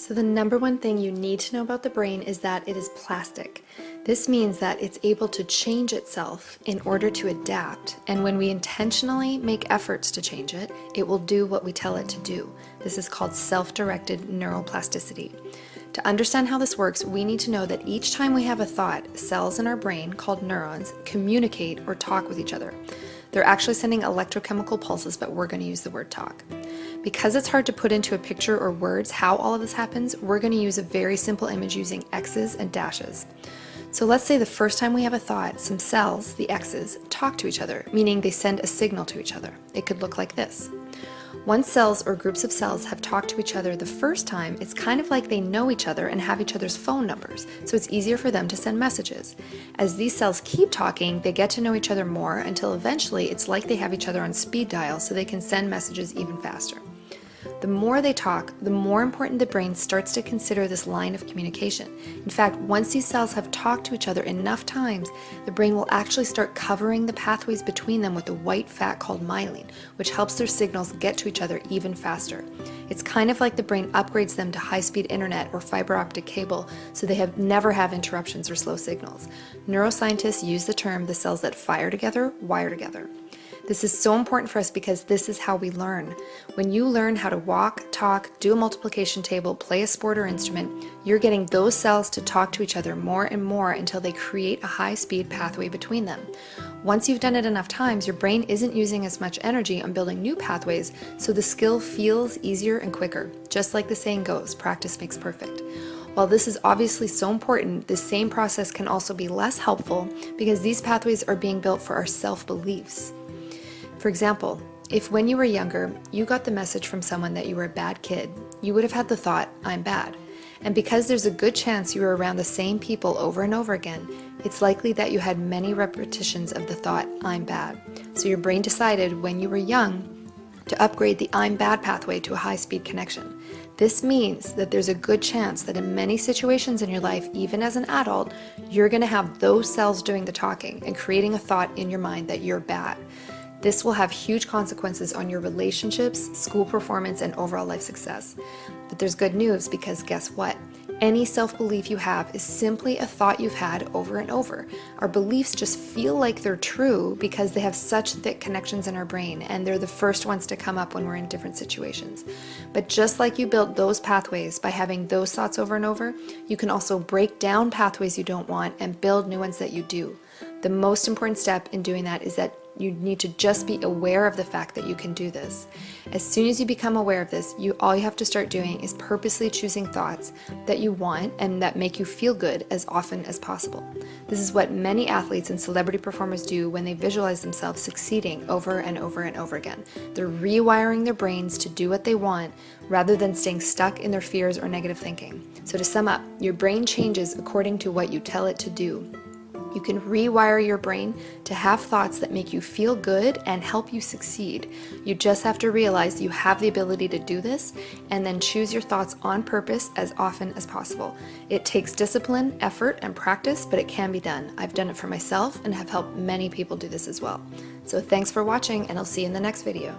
So the number one thing you need to know about the brain is that it is plastic. This means that it's able to change itself in order to adapt, and when we intentionally make efforts to change it, it will do what we tell it to do. This is called self-directed neuroplasticity. To understand how this works, we need to know that each time we have a thought, cells in our brain, called neurons, communicate or talk with each other. They're actually sending electrochemical pulses, but we're going to use the word talk. Because it's hard to put into a picture or words how all of this happens, we're going to use a very simple image using X's and dashes. So let's say the first time we have a thought, some cells, the X's, talk to each other, meaning they send a signal to each other. It could look like this. Once cells or groups of cells have talked to each other the first time, it's kind of like they know each other and have each other's phone numbers, so it's easier for them to send messages. As these cells keep talking, they get to know each other more until eventually it's like they have each other on speed dial so they can send messages even faster. The more they talk, the more important the brain starts to consider this line of communication. In fact, once these cells have talked to each other enough times, the brain will actually start covering the pathways between them with a white fat called myelin, which helps their signals get to each other even faster. It's kind of like the brain upgrades them to high-speed internet or fiber optic cable so they never have interruptions or slow signals. Neuroscientists use the term the cells that fire together, wire together. This is so important for us because this is how we learn. When you learn how to walk, talk, do a multiplication table, play a sport or instrument, you're getting those cells to talk to each other more and more until they create a high-speed pathway between them. Once you've done it enough times, your brain isn't using as much energy on building new pathways, so the skill feels easier and quicker. Just like the saying goes, practice makes perfect. While this is obviously so important, this same process can also be less helpful because these pathways are being built for our self-beliefs. For example, if when you were younger, you got the message from someone that you were a bad kid, you would have had the thought, I'm bad. And because there's a good chance you were around the same people over and over again, it's likely that you had many repetitions of the thought, I'm bad. So your brain decided when you were young to upgrade the I'm bad pathway to a high-speed connection. This means that there's a good chance that in many situations in your life, even as an adult, you're going to have those cells doing the talking and creating a thought in your mind that you're bad. This will have huge consequences on your relationships, school performance, and overall life success. But there's good news because guess what? Any self-belief you have is simply a thought you've had over and over. Our beliefs just feel like they're true because they have such thick connections in our brain, and they're the first ones to come up when we're in different situations. But just like you built those pathways by having those thoughts over and over, you can also break down pathways you don't want and build new ones that you do. The most important step in doing that is that you need to just be aware of the fact that you can do this. As soon as you become aware of this, all you have to start doing is purposely choosing thoughts that you want and that make you feel good as often as possible. This is what many athletes and celebrity performers do when they visualize themselves succeeding over and over and over again. They're rewiring their brains to do what they want rather than staying stuck in their fears or negative thinking. So to sum up, your brain changes according to what you tell it to do. You can rewire your brain to have thoughts that make you feel good and help you succeed. You just have to realize you have the ability to do this and then choose your thoughts on purpose as often as possible. It takes discipline, effort, and practice, but it can be done. I've done it for myself and have helped many people do this as well. So thanks for watching, and I'll see you in the next video.